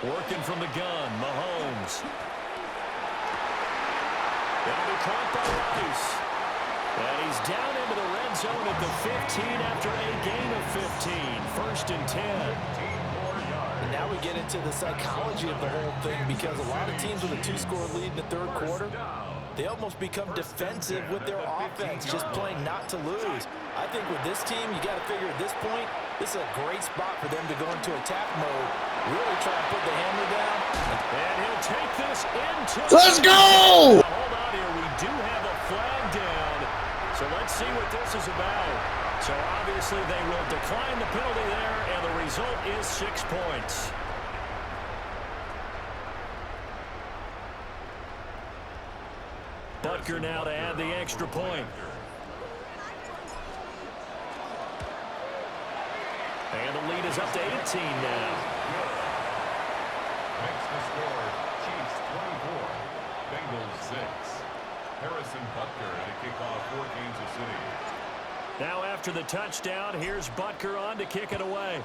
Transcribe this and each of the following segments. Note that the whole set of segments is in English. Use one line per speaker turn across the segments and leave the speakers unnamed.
Working from the gun, Mahomes. That'll be caught by Rice. And he's down into the red zone at the 15 after a gain of 15. First and 10.
And now we get into the psychology of the whole thing, because a lot of teams with a 2-score lead in the third quarter, they almost become defensive with their offense, just playing not to lose. I think with this team, you got to figure at this point, this is a great spot for them to go into attack mode, really try to put the hammer down.
And he'll take this into...
Let's go!
Hold on here, we do have a flag down. So let's see what this is about. So obviously they will decline the penalty there, and the result is 6 points. Butker now to add the extra point. And the lead is up to 18 now.
Makes the score, Chiefs 24, Bengals 6. Harrison Butker to kick off for Kansas City.
Now after the touchdown, here's Butker on to kick it away.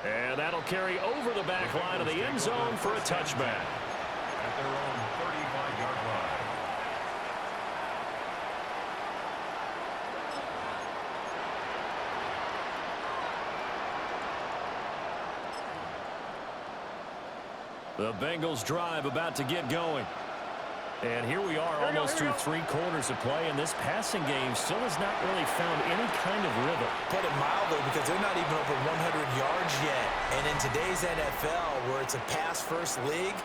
And that'll carry over the back line of the end zone for a touchback.
At their own 35-yard line.
The Bengals drive about to get going. And here we are almost through 3 quarters of play, and this passing game still has not really found any kind of rhythm.
Put it mildly, because they're not even over 100 yards yet. And in today's NFL, where it's a pass-first league,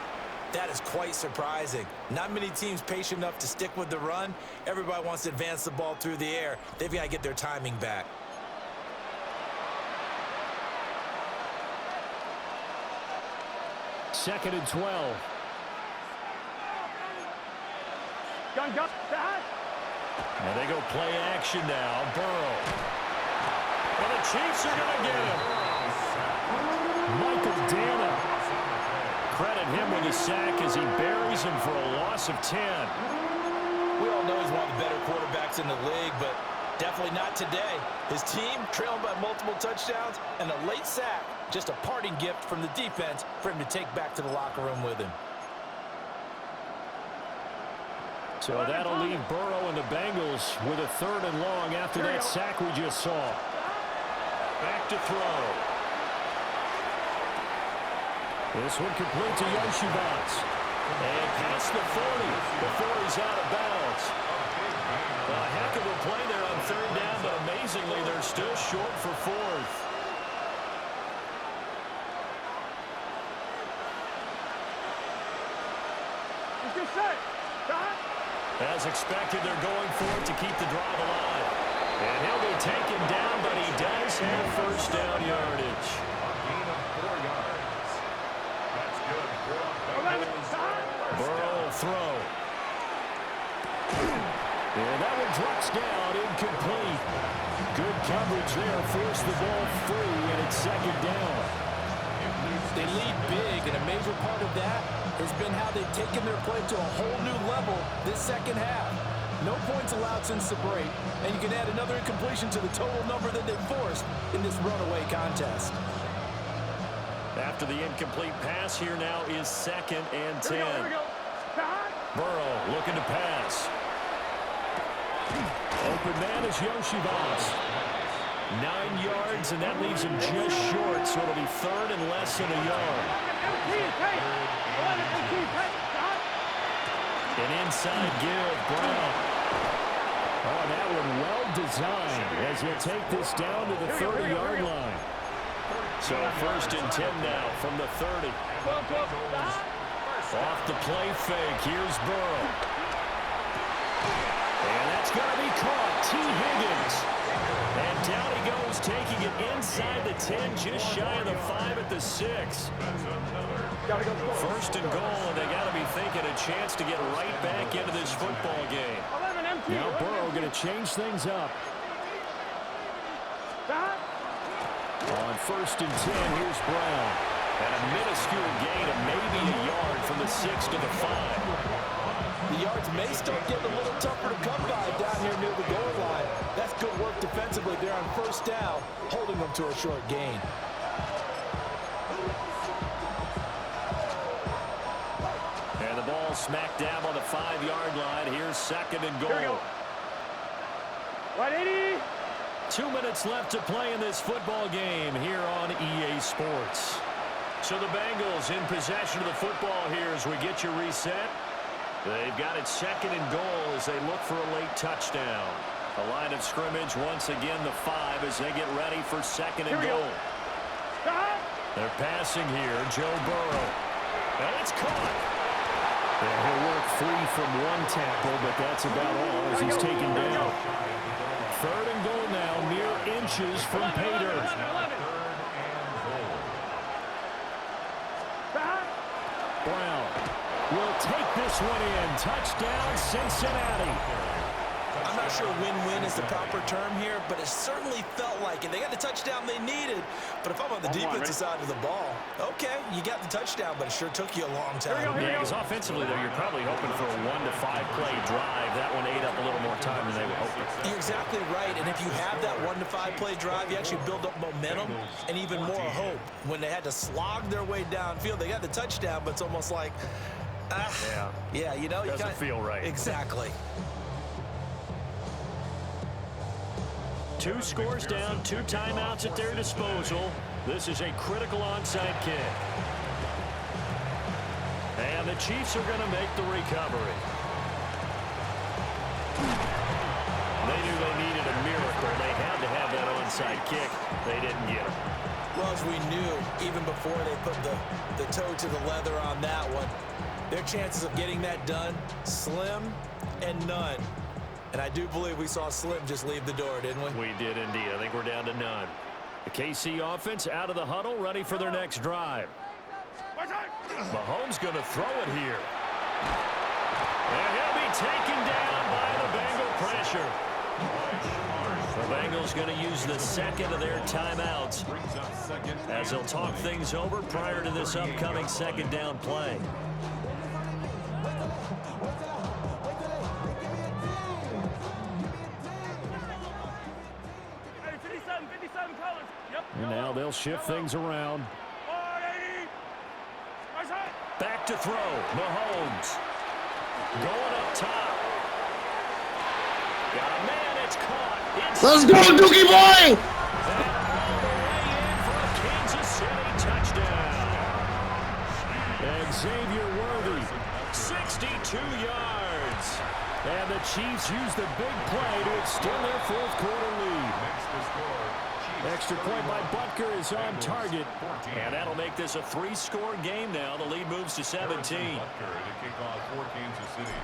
that is quite surprising. Not many teams patient enough to stick with the run. Everybody wants to advance the ball through the air. They've got to get their timing back.
Second and 12. And they go play action now. Burrow. And the Chiefs are going to get him. Michael Dana. Credit him with a sack as he buries him for a loss of 10.
We all know he's one of the better quarterbacks in the league, but definitely not today. His team trailing by multiple touchdowns and a late sack. Just a parting gift from the defense for him to take back to the locker room with him.
So that'll leave Burrow and the Bengals with a 3rd and long after that sack we just saw. Back to throw. This one complete to Yoshibats. And past the 40 before he's out of bounds. A heck of a play there on 3rd down, but amazingly they're still short for 4th. As expected, they're going for it to keep the drive alive. And he'll be taken down, but he does have first down yardage.
A gain of 4 yards. That's good for Bengals.
Burrow will throw. And that one drops down, incomplete. Good coverage there, forced the ball free, and it's 2nd down.
They lead big, and a major part of that has been how they've taken their play to a whole new level this second half. No points allowed since the break, and you can add another incompletion to the total number that they forced in this runaway contest.
After the incomplete pass, here now is 2nd and 10. Burrow looking to pass. Open man is Yoshibas. 9 yards, and that leaves him just short, so it'll be 3rd and less than a yard. An inside give, Brown. Oh, that one well designed as he'll take this down to the 30-yard line. So 1st and 10 now from the 30. Off the play fake, here's Burrow. And that's going to be caught. T. Higgins. And down he goes, taking it inside the 10, just shy of the 5 at the 6. 1st and goal, and they got to be thinking a chance to get right back into this football game. Now Burrow going to change things up. On 1st and 10, here's Brown. And a minuscule gain of maybe a yard from the 6 to the 5.
The yards may start getting a little tougher to come by down here near the goal line. That's good work defensively there on 1st down, holding them to a short gain.
ball smack dab on the 5-yard line. Here's second and goal.
180.
2 minutes left to play in this football game here on EA Sports. So the Bengals in possession of the football here as we get you reset. They've got it second and goal as they look for a late touchdown. The line of scrimmage once again the 5 as they get ready for second and goal. They're passing here. Joe Burrow. And it's caught. And he'll work free from one tackle, but that's about all as he's taken down. Third and goal now, mere inches from pay dirt. Brown will take this one in. Touchdown, Cincinnati.
I'm not sure win-win is the proper term here, but it certainly felt like it. They got the touchdown they needed, but if I'm on the defensive side of the ball, okay, you got the touchdown, but it sure took you a long time.
Yeah, because offensively, though, you're probably hoping for a 1 to 5 play drive. That one ate up a little more time than they were hoping.
You're exactly right, and if you have that 1 to 5 play drive, you actually build up momentum and even more hope. When they had to slog their way downfield, they got the touchdown, but it's almost like, yeah, you know,
doesn't feel right.
Exactly.
2 scores down, 2 timeouts at their disposal. This is a critical onside kick. And the Chiefs are going to make the recovery. They knew they needed a miracle. They had to have that onside kick. They didn't get it.
Well, as we knew, even before they put the toe to the leather on that one, their chances of getting that done, slim and none. And I do believe we saw Slim just leave the door, didn't we?
We did indeed. I think we're down to none. The KC offense out of the huddle, ready for their next drive. Mahomes going to throw it here. And he'll be taken down by the Bengal pressure. The Bengals going to use the second of their timeouts as they'll talk things over prior to this upcoming second down play. And now they'll shift things around. Back to throw. Mahomes. Going up top. Got a man. It's caught.
Let's go, Dookie boy!
And all the way in for a Kansas City touchdown. Xavier Worthy. 62 yards. And the Chiefs use the big play to extend their fourth quarter lead. Extra point by Butker is on target. And that'll make this a 3-score game now. The lead moves to 17.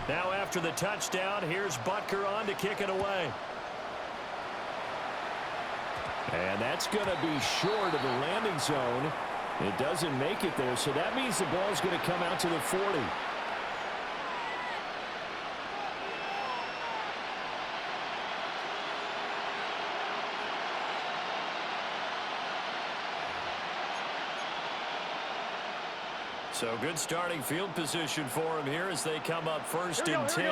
Now after the touchdown, here's Butker on to kick it away. And that's going to be short of the landing zone. It doesn't make it there, so that means the ball's going to come out to the 40. So good starting field position for him here as they come up first and 10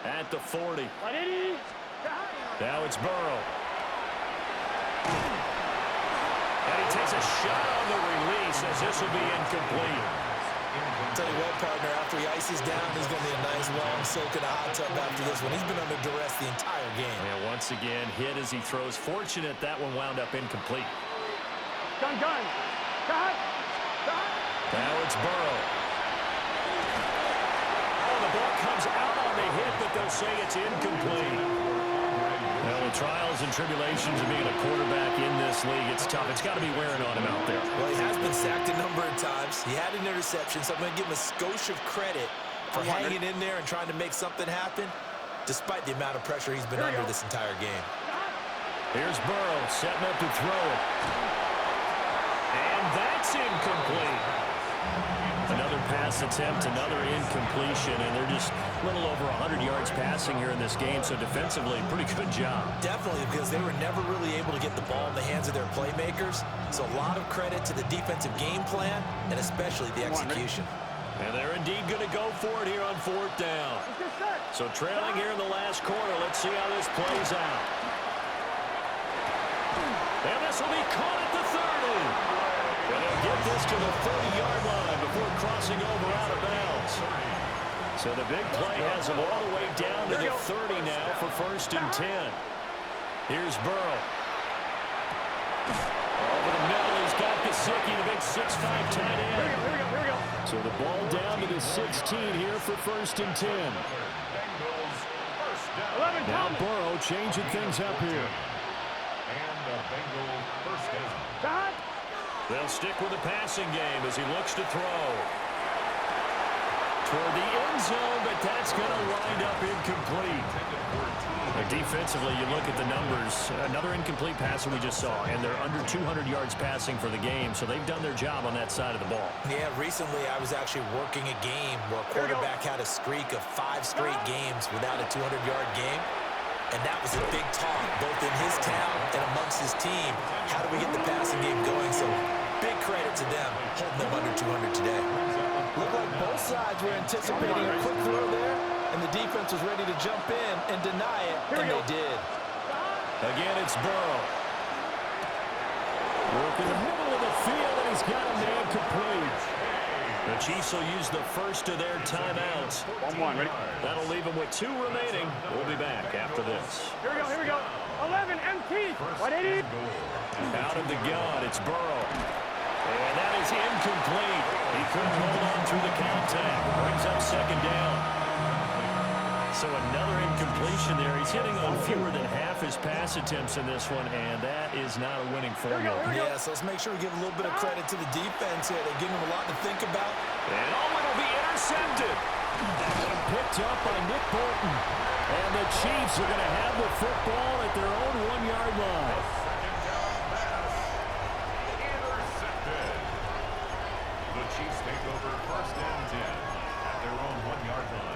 at the 40. Now it's Burrow. And he takes a shot on the release as this will be incomplete.
I'll tell you what, partner, after he ices down, he's going to be a nice long soak in a hot tub after this one. He's been under duress the entire game.
And once again, hit as he throws. Fortunate that one wound up incomplete.
Gun.
Now it's Burrow. Oh, the ball comes out on the hit, but they'll say it's incomplete. Well, the trials and tribulations of being a quarterback in this league, it's tough. It's got to be wearing on him out there.
Well, he has been sacked a number of times. He had an interception, so I'm going to give him a skosh of credit for hanging in there and trying to make something happen, despite the amount of pressure he's been under this entire game.
Here's Burrow setting up to throw it. And that's incomplete. Another pass attempt, another incompletion, and they're just a little over 100 yards passing here in this game, so defensively, pretty good job.
Definitely, because they were never really able to get the ball in the hands of their playmakers, so a lot of credit to the defensive game plan, and especially the execution.
And they're indeed going to go for it here on 4th down. So trailing here in the last quarter, let's see how this plays out. And this will be caught at the 30. And they'll get this to the 40-yard line before crossing over out of bounds. So the big play has him all the way down to the 30 now for 1st and 10. Here's Burrow. Over the middle, he's got Gesicki, the big 6'5" tight end.
Here we go.
So the ball down to the 16 here for 1st and 10. Now Burrow changing things up here.
And the Bengals first down.
They'll stick with the passing game as he looks to throw. Toward the end zone, but that's going to wind up incomplete. Defensively, you look at the numbers. Another incomplete pass that we just saw, and they're under 200 yards passing for the game, so they've done their job on that side of the ball.
Yeah, recently I was actually working a game where a quarterback had a streak of 5 straight games without a 200-yard game, and that was a big talk, both in his town and amongst his team. How do we get the passing game going? So big credit to them, holding them under 200 today.
Looked like both sides were anticipating a quick throw there, and the defense was ready to jump in and deny it, and they did.
Again, it's Burrow. Work in the middle of the field, and he's got a man complete. The Chiefs will use the first of their timeouts.
1-1, ready?
That'll leave them with 2 remaining. We'll be back after this.
Here we go. 11 MT, 180.
Out of the gun, it's Burrow. And that is incomplete. He couldn't hold on through the contact. Brings up 2nd down. So another incompletion there. He's hitting on fewer than half his pass attempts in this one, and that is not a winning formula.
Yeah, so let's make sure we give a little bit of credit to the defense here. They're giving them a lot to think about.
And it'll be intercepted. That one picked up by Nick Bolton. And the Chiefs are going to have the football at their own 1-yard line.
Intercepted. The Chiefs take over 1st and 10 at their own 1-yard line.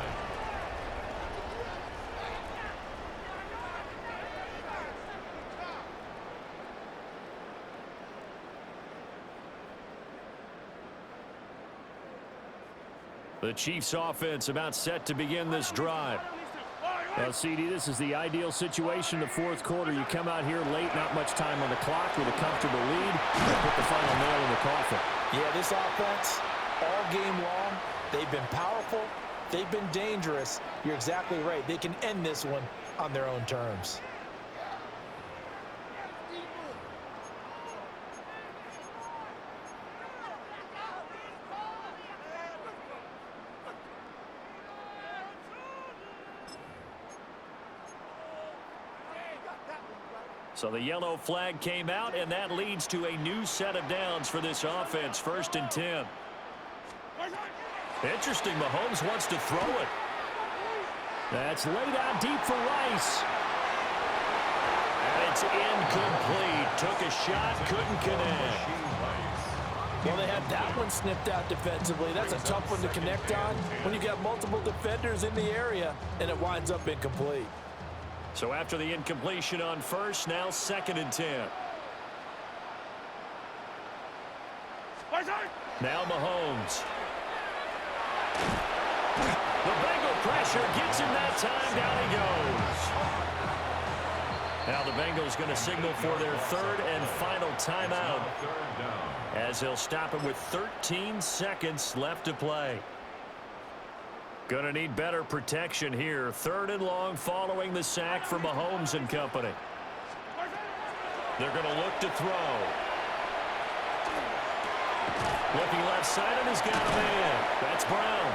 The Chiefs offense about set to begin this drive. Well, CD, this is the ideal situation, the 4th quarter. You come out here late, not much time on the clock with a comfortable lead. Put the final nail in the coffin.
Yeah, this offense, all game long, they've been powerful, they've been dangerous. You're exactly right. They can end this one on their own terms.
So the yellow flag came out, and that leads to a new set of downs for this offense. 1st and 10. Interesting. Mahomes wants to throw it. That's laid out deep for Rice. And it's incomplete. Took a shot, couldn't connect.
Well, they had that one snipped out defensively. That's a tough one to connect on when you got multiple defenders in the area, and it winds up incomplete.
So after the incompletion on 1st, now 2nd and 10. Now Mahomes. The Bengal pressure gets him that time. Down he goes. Now the Bengals going to signal for their 3rd and final timeout, as they'll stop it with 13 seconds left to play. Going to need better protection here. 3rd and long following the sack from Mahomes and company. They're going to look to throw. Looking left side, and he's got a man. That's Brown.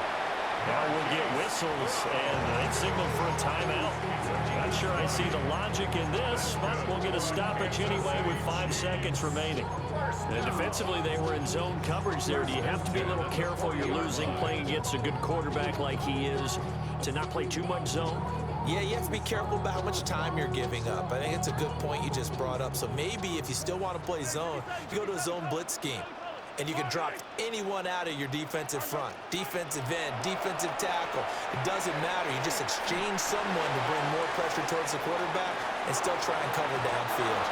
Now we'll get whistles, and they signal for a timeout. Not sure I see the logic in this, but we'll get a stoppage anyway with 5 seconds remaining. And defensively, they were in zone coverage there. Do you have to be a little careful? You're losing, playing against a good quarterback like he is, to not play too much zone?
Yeah, you have to be careful about how much time you're giving up. I think it's a good point you just brought up. So maybe if you still want to play zone, you go to a zone blitz scheme. And you can drop anyone out of your defensive front, defensive end, defensive tackle. It doesn't matter. You just exchange someone to bring more pressure towards the quarterback and still try and cover downfield.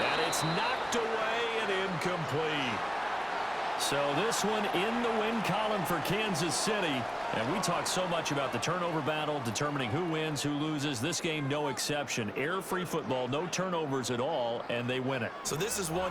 And it's knocked away and incomplete. So this one in the win column for Kansas City. And we talk so much about the turnover battle, determining who wins, who loses. This game, no exception. Error-free football, no turnovers at all, and they win it.
So this is one